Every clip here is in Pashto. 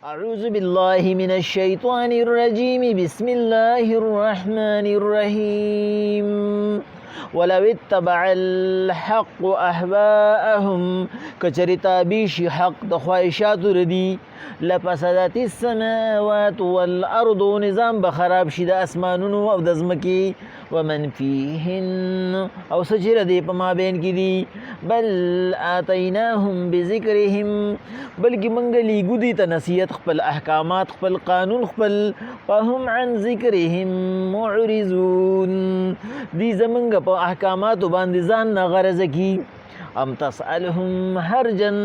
أعوذ بالله من الشيطان الرجيم بسم الله الرحمن الرحيم ولو اتبع الحق أهواءهم كچرتا بیش حق د خواهشات ردی لفسدت السماوات والأرض نظام بخراب شي د اسمانونو او د ځمکې ومن فيهن او سجر دی په مابین کې دي بل آتیناهم بذکرهم بلکې منګ لیګو دي ته نصیحت خپل احکامات خپل قانون خپل فهم عن ذکرهم معرضون دي زمنګ په احکاماتو باندې ځان نه غرض کی ام تسألهم حرجن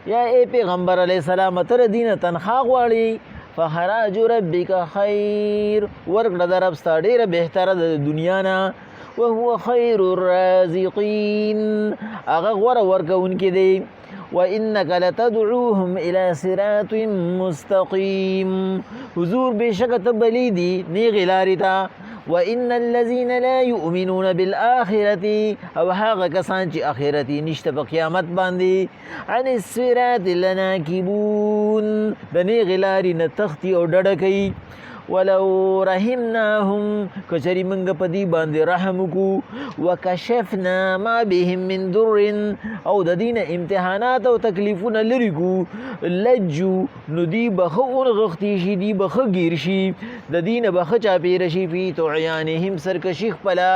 یا ای پیغمبر علیہ السلام تر دین تنخوا غواړي فخراج ربک خیر ورکړه در رب ستا ډیره بهتره د دنیا نه وهو خیر الرازقین هغه غوره ورکوونکی دی وإنك لتدعوهم إلى صراط مستقيم حضور بشک تبلیدی نیغ لارتا وإن الذين لا يؤمنون بالآخرة او هاغه کسان چې آخرتي نشته په قیامت باندې عن الصراط لناكبون د نیغ لارې نه تختی او ډډه کوي ولو رحمناهم کچری منګ پدی باندې رحم کو وکشفنا ما بهم من ضر او د دین امتحانات او تکلیفونه لري کو لجو ندی بخون غختی شي دی بخگیر شي د دین بخ چا پیر شي فی تعیانهم سرکشیخ پلا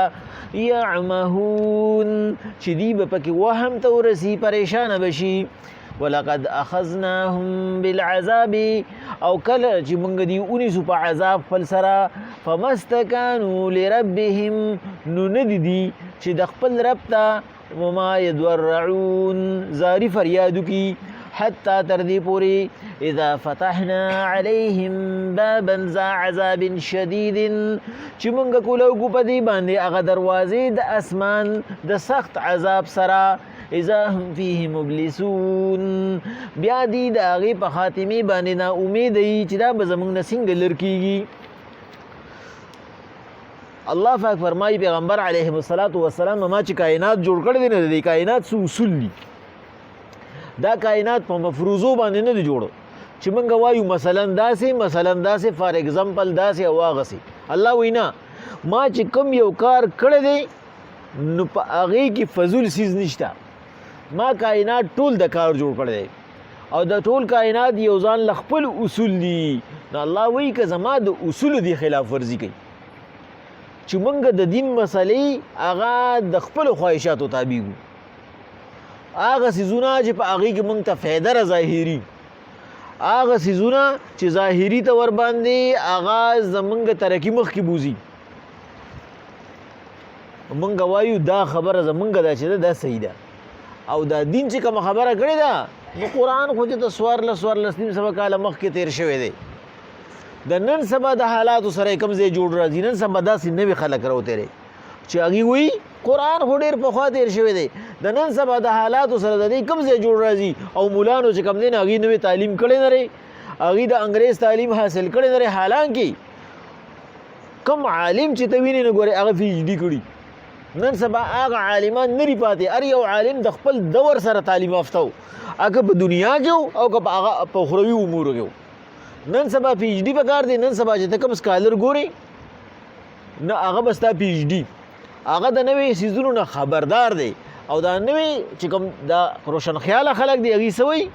یعمهون چې دی بپکی وهم تورسی پریشان بشي ولقد اخذناهم بالعذاب او کله چې موږ دی اونیسو په عذاب فلسرا فمستكانوا لربهم نو ندی چې د خپل رب ته وما يدرعون زاری فریادو کی حتى تردی پوری اذا فتحنا عليهم بابا ذا عذاب شديد چې موږ کولو په دی باندې هغه دروازې د اسمان د سخت عذاب سره اذا هم فيه مبلسون بیا دی د هغې په خاتمې باندې نا امید ای چې دا به زموږ نه څنګه لر کېږي الله پاک فرمایي پیغمبر علیه السلام ما چې کائنات جوړ کړی دی نه دی کائنات څه اصول دي دا کائنات په مفروضو باندې نه دی جوړ چې موږ وایو مثلا داسې فار ایگزامپل داسې او هغسې الله وینا ما چې کوم یو کار کړی دی نو په هغې کې فضول څیز نشته ما کائنات ټول د کار جوړ کړی دی او د ټول کائنات یو ځان له خپل اصول دي نو الله وایي که زما د اصولو دی خلاف ورزي کوي چې موږ د دین مسلې هغه د خپلو خواهشاتو تابع کړو هغه څیزونه چې په هغې کې موږ ته فایده را ظاهري هغه څیزونه چې ظاهري ته ورباندې هغه زموږ ترقي مخکې بوځي موږ وایو دا خبره زموږ ده چې دا صحیح ده او دا دین چې کومه خبره کړې ده نو قرآن خو چې د څوارلس نیم سوه کاله مخکې تیر شوی دی د نن سبا د حالاتو سره کوم ځای جوړ راځي نن سبا داسې نوي خلک راوتېری چې هغې وایي قرآن خو ډېر پخوا تیر شوی دی د نن سبا د حالاتو سره د دې کوم ځای جوړ راځي او مولانو چې کوم دی نه هغې نوې تعلیم کړی نه دی هغې د انګریز تعلیم حاصل کړی نه دی حالانکې کوم عالم چې ته وینې نه ګورې هغه PhD کړي نن سبا هغه عالمان نری پاتې هر یو عالم د خپل دور سره تعلیم یافته و هغه په دنیا کې او که په اخروي امورو کې نن سبا PhD پکار دی نن سبا چې ته کوم سکالر ګورې نه هغه به ستا PhD هغه د نوې څیزونو نه خبردار دی او دا نوې چې کوم دا روشن خیاله خلک دی هغې څه وایي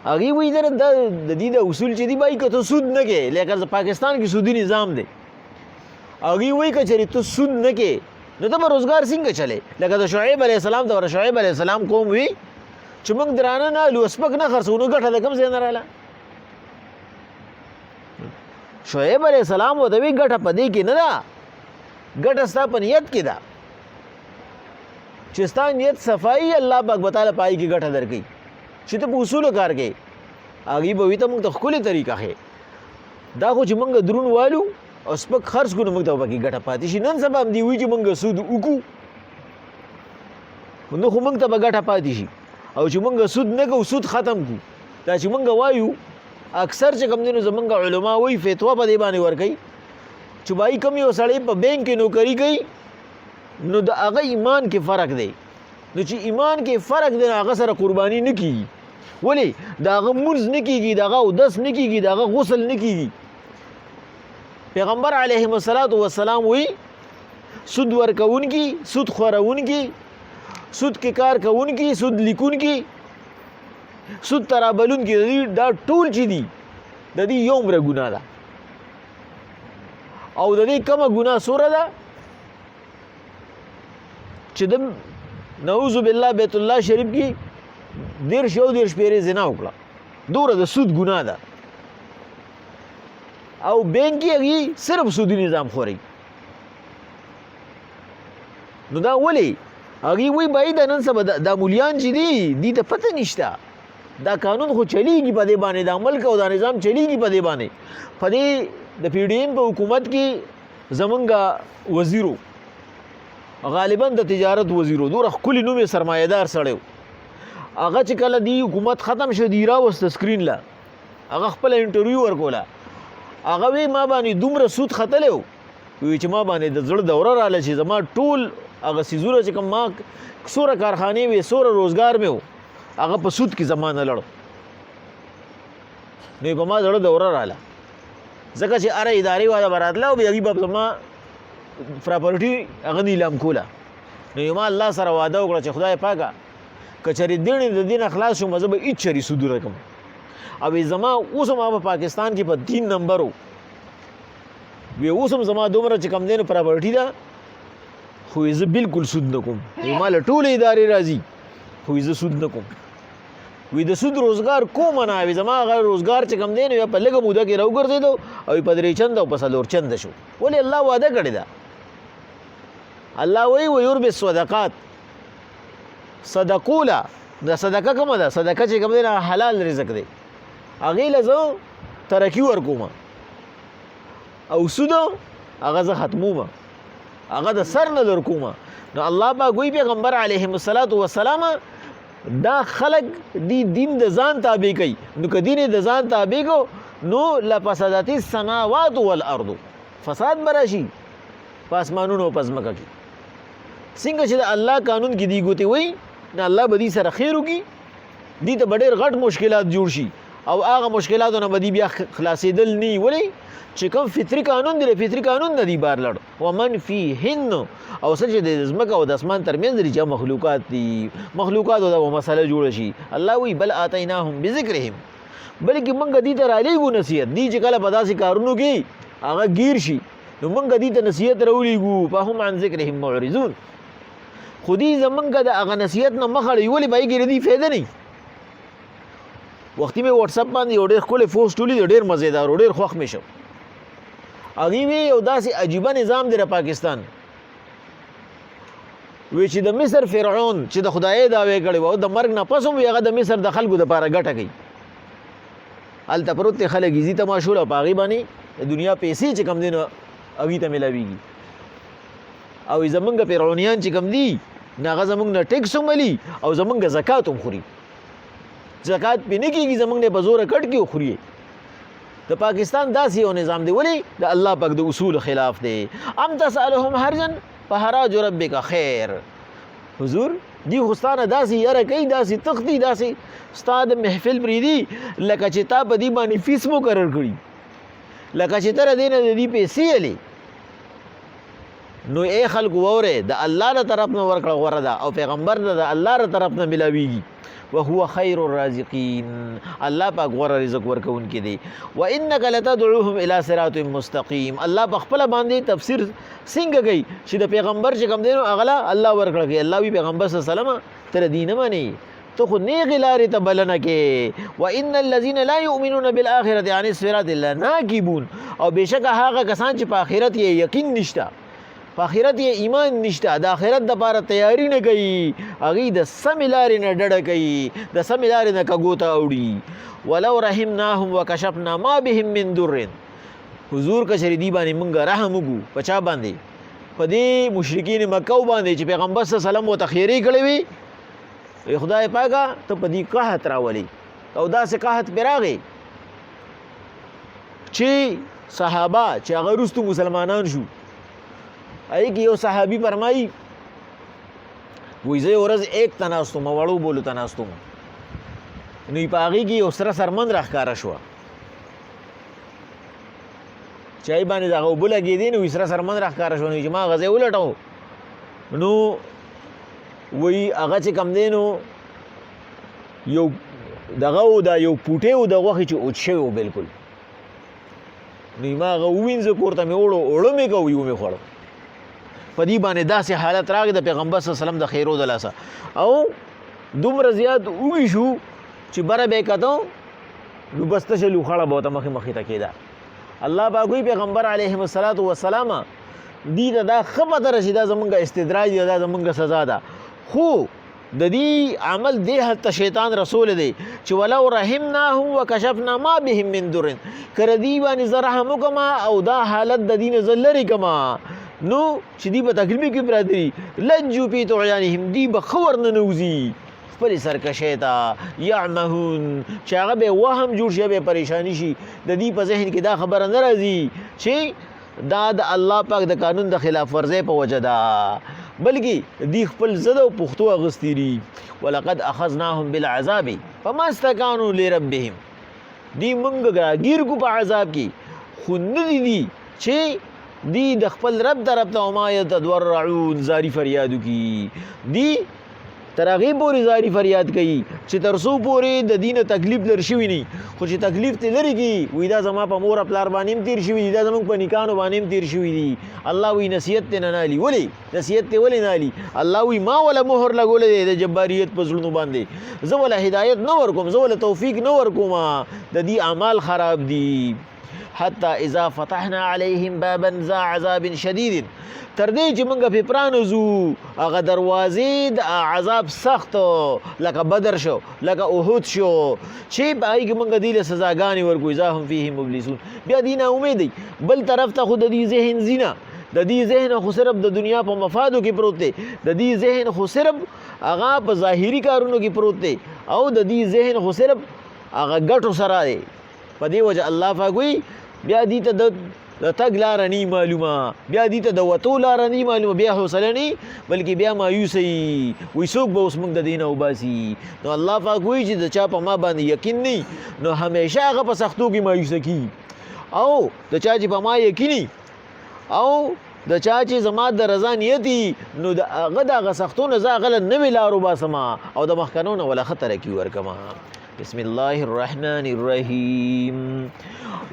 هغې وایي د دې د اصول چې دي بایي که ته سود نه کوې لکه پاکستان کې سودي نظام دی هغې وایي که چېرې ته سود نه کوې نو ته به روزګار څنګه چلې لکه د شعیب علیه السلام دوره شعیب علیه السلام قوم وي چې موږ درانه نه الو سپک نه خرڅو نو ګټه د کوم ځای نه راله شعیب علیه السلام ورته وایي ګټه په دې کې نه ده ګټه ستا په نیت کې ده چې ستا نیت صفایي الله پاک به تعالی په هغې کې ګټه درکوي چې ته په اصولو کار کوې هغې به وي ته موږ ته ښکلې طریقه ښیې دا خو چې موږ درون والو او سپک خرڅ کړو نو موږ ته به پکې ګټه پاتې شي نن سبا هم دې وایي چې موږ سود وکړو نو خو موږ ته به ګټه پاتې شي او چې موږ سود نه کوو سود ختم کړو دا چې موږ وایو اکثر چې کوم دی نو زموږ علما وایي فتوا په دې باندې ورکوي چې بای کوم یو سړی په بینک کې نوکري کوي نو د هغه ایمان کې فرق دی نو چې ایمان کې فرق دی هغه سره قرباني نه کیږي ولې د هغه مونځ نه کېږي، د هغه اودس نه کېږي، د هغه غسل نه کېږي. پیغمبر علیه الصلاۃ والسلام وی سود ورکوونکي، سود خورونکي، سود کې کار کوونکي، سود لیکونکي، سود ترابلونکي، دا ټول چې دي د دې یو عمره ګناه ده. او د دې کومه ګناه سوره ده چې د نعوذ بالله بیت الله شریف کې 13 پیرې زنا وکړه، دوره د سود ګناه ده. او بینک کې هغه صرف سودی نظام خوري. نو دا ولی هغه وی باید نن سبا د مولیان چې دي ته پته نشته، دا قانون خو چلیږي په دې باندې، د عمل کو دا نظام چلیږي په دې باندې. په دې د پی ډی ایم په حکومت کې زمونږ وزیرو غالبا د تجارت وزیرو دوره خپل نوم سرمایدار سړیو، هغه چې کله دی حکومت ختم شو دی راوست سکرین لا هغه خپل انټرویو ورکوله، هغه وی ما باندې دومره سود ختلو، وی چې ما باندې د زړه دوره رااله چې زما ټول هغه سیزونه چې کوم ما سوره کارخانه وي سوره روزګار مې و هغه په سود کې زمانه لړ نو په ما زړه دوره رااله، ځکه چې اره ادارې والا براتله او بیا به زما پراپرټي هغه نیلام کوله. نو ما الله سره وعده وکړه چې خدای پاکه کچری دیني د دین اخلاص شو مزه به هیڅ چری سود رقم او زما اوس ما په پاکستان کې په 3 نمبر وی اوس زما دومره چې کم دین پراپرټي ده خو زه بالکل سود نه کوم، مال ټول ادارې راځي خو زه سود نه کوم. وی د سود روزګار کوم نه وي، زما غیر روزګار چې کم دین په لګه موده کې راوګرځیدو او په درې چند او په څلور چند شو. ولی الله وعده کړی ده، الله وی ويربي الصدقات صدقولا، د صدقه کومه ده؟ صدقه چې کوم دی حلال رزق دی، هغه لزو ترکی ورکوم او سود هغه زه ختموم، هغه د سر نه در کوم. نو الله با ګوي پیغمبر علیه الصلاۃ والسلام دا خلق دی دین د ځان تابع کوي، نو که دین د ځان تابع کو نو لفسدت السماوات والارض، فساد براشي پاسمانونو او پزمکه کې. څنګه چې د الله قانون کې دی ګوتې وای نه الله بدی سره خیر وکي، دي ته ډېر غټ مشکلات جوړ شي او هغه مشکلاتونه بدی بیا خلاصېدل نی. ولی چې کوم فطری قانون دی فطری قانون نه دی بار لړ ومن فیهن او سچ د زمکه او د اسمان ترمنځ لري چې مخلوقات دي، مخلوقات دا مسله جوړ شي. الله وی بل اتیناهم بذکرهم، بلکې موږ دي ته را لېږو نصیحت، دي چې کله په داسې کارونو کې هغه گیر شي نو موږ دي ته نصیحت راولېږو، فهم عن ذکرهم معرضون. خودی زمونږ د هغه نصیحت نه مخ اړوي، ولې به یې ګرې فایده نه. وختي مې واتس اپ باندې یو ډېر ښکلی پوسټ ولید، ډېر مزېدار او ډېر خوښ مې شو. هغې وی یو داسې عجیبه نظام دی د پاکستان، وی چې د مصر فرعون چې د خدای دعوې کړې وه او د مرګ نه پس هم هغه د مصر د خلکو دپاره ګټه کوي. هلته پروت دی خلک ایزي تماشول او په هغې باندې د دنیا پیسې چې کم دی نو هغوی ته میلاویږي. او زمونږ فرعونیان چې کم دي نه هغه زمونږ نه ټیکس هم ملي او زمونږ زکات هم خوري، زکات پې نه کېږي، زمونږ نه په زوره کټ کې خوري. د پاکستان داسې یو نظام دی، ولې د الله پاک د اصول خلاف دی. ام تسألهم حرجا فحراج ربک خیر، حضور دی خو ستانه داسې یره کوي، داسې تختی، داسې ستا د محفل پرېږدي لکه چې تا په دې باندې فیس مقرر کړي، لکه چې ته د دې نه د دې پیسې هلې. نو ای خلکو وورئ د الله له طرف نه ورکړه غوره ده او پیغمبر د الله له طرف نه ملاویږي. وهو خیر الرازقین، الله پاک غوره رزق ورکوونکی دی. وانک لتدعوهم الی صراط مستقیم، الله په خپله باندې تفسیر څنګه کوي چې د پیغمبر چې کوم دی نو هغه الله ورکړه کوي. الله وی پیغمبر صلی الله علیه وسلم ته دې نه منې، ته خو نیغې لارې ته بلنه کې. وان الذین لا یؤمنون بالآخرة عن الصراط لناکبون، او بېشکه هغه کسان چې په آخرت یې یقین نشته، په آخرت یې ایمان نشته، د آخرت دپاره تیاری نه کوي، هغوی د سمې لارې نه ډډه کوي، د سمې لارې نه کږو ته اوړي. ولو رحمناهم وکشفنا ما بهم من ضر، حضور که چېرې دې باندې موږ رحم وکړو، په چا باندې؟ په دې مشرکین مکو باندې چې پیغمبر صلی الله علیه وسلم ورته خیرې کړې وي، خدای پاکه ته په دې قحط راولې، او داسې قحط پرې راغی چې صحابه چې هغه وروستو مسلمانان شو، هغې کې یو صحابي فرمایي وایي زه یو ورځ ایک ته ناست وم، وړو بولو ته ناست وم، نو په هغې کې یو سره سرمند راښکاره شوه چای باندې دغه اوبه لګېدې نو سره سرمند راښکاره شوه نو چې ما هغه ځای ولټو نو وایي هغه چې کوم دی نو یو دغه و دا یو پوټی و د غوښې چې اوچ شوی و بلکل نو ما هغه ووینځه کور ته مې وړو اوړه مې که ویو مې خوړو په دې باندې داسې حالت راغی د پیغمبر صلی الله علیه وسلم د خیرو د لاسه او دومره زیات وږي شو چې بره به یې کتو نو بس تشه لوخړه به ورته مخې مخې ته کېده الله پاک وایي پیغمبر علیه الصلاة والسلام دې ته دا ښه پته ده چې دا زمونږ استدراج دی دا زمونږ سزا ده خو د دې عمل دې حد ته شیطان رسول دی چې ولو رحمناهم وکشفنا ما بهم من ضر که دې باندې زه رحم وکړم او دا حالت د دې نه زه لرې کړم نو چې دې په تکلیف کې پراته دي لجوا فی طغیانهم دې به ښه ورننوځي خپلې سرکشۍ ته یعمهون چې هغه به وهم جوړ شي به پریشانی شي د دې په ذهن کې دا خبره نه راځي چې دا د الله پاک د قانون د خلاف ورزۍ په وجه ده بلکې دی خپل زده او پښتو اغوستي دي ولقد اخذناهم بالعذاب فما استكانوا لربهم دی موږ راګیر کو په عذاب کې خو نه دي چې دی د خپل رب طرف ته وما يتضرعون زاری فریادو کی دی تر هغې پورې زاری فریاد کوي چې تر څو پورې د دینه تکلیف لر شوي نه خو چې تکلیف ته لرې کي وایي دا زما په مور پلار باندې هم تېر شوي دي دا زموږ په نکانو باندې هم تېر شوي دي الله وایي نصیحت ته نه نالي ولې نصیحت ته ولې نالي الله وایي ما وله مهر لګولی دی د جباریت په زړونو باندې زه وله هدایت نه ورکوم زه وله توفیق نه ورکوم د دې اعمال خراب دي حتی اذا فتحنا عليهم بابا ذا عذاب شدید تر دې چې موږ په پرانوزو هغه دروازې د عذاب سخت لکه بدر شو لکه احد شو چې په هغې کې موږ دې له سزاګانې ورکوو اذا هم فیهم مبلسون بیا دې ناامید دی بل طرف ته خو د دې ذهن ځینه د دې ذهن خو صرف د دنیا په مفادو کې پروت دی د دې ذهن خو صرف هغه په ظاهري کارونو کې پروت دی او د دې ذهن خو صرف هغه ګټو سره دی په دې وجه الله پاک وایي بیا دې ته د تګ لاره نی معلومه بیا دې ته د وتو لاره نی معلومه بیا حوصله نی بلکې بیا مایوسه وي څوک به اوس موږ د دې نه وباسي نو الله پاک وایي چې د چا په ما باندې یقین نی نو همیشه هغه په سختو کې مایوسه کي او د چا چې په ما یقیني او د چا چې زما د رضا نیتي نو د هغه د هغه سختو نه زه هغه له نوې لارو باسمه او د مخکنو نه ولا ښه ترقي ورکمه بسم الله الرحمن الرحيم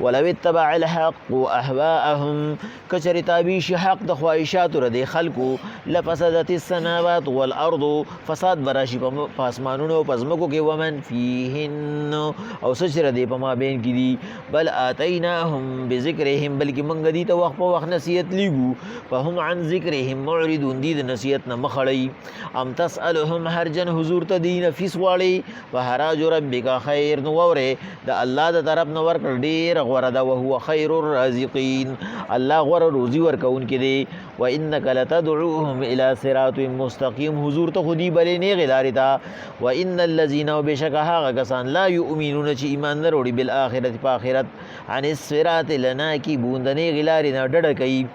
ولو اتبع الحق اهواءهم کچری تابیش حق د خواهشات ردی خلقو لفسدت السماوات والارض فساد براشی په اسمانونو په ځمکو کې ومن فيهن او سچره دی په ما بین کې دي بل اتیناهم بذکرهم بلکې موږ دي ته وخت په وخت نصیحت لیږو فهم عن ذکرهم معرضون دي د نصیحت نه مخړی ام تسالهم هرجن حضور ته دین فیس واړي وهراج ربک خیر نو وره د الله د طرف نو ورکړ ډیر غوړه ده وهو خیر الرازقین الله غوړه روزي ورکوونکی دی و انک لتدعوهم الى صراط مستقیم حضور ته خودی بلې نه غلارې تا و ان الذين وبشک هغه کسان لا یؤمنون چې ایمان نه وروړي بالآخرت په آخرت عن الصراط لناکی بوندنې غلارې نه ډډه کوي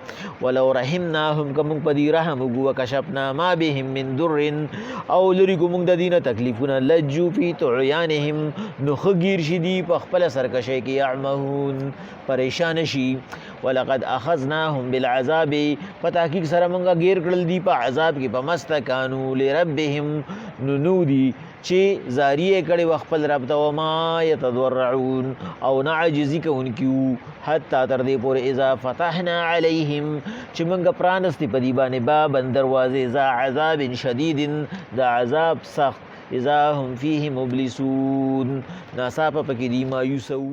ولو رحمناهم کوم په دې رحم وګو کشفنا ما بهم من ضر او لری کوم د دینه تکلیفونه لجو فی طغیانهم نو خگیر شدی په خپل سرکشی کې یعمهون پریشان شي ولقد اخذناهم بالعذاب فتحقیق سره مونږه غیر کړل دی په عذاب کې په مستکانو لربهم نودي چې زاریه کړي خپل رب ته وما يتضرعون او نعجزی کوونکیو حتی تر دې پورې اذا فتحنا عليهم چې مونږه پرانستی په دی باندې باب دروازه ذا عذاب شدید دا عذاب سخت اذا هم فيه مبلسون ناصافه پکې دی مایوسو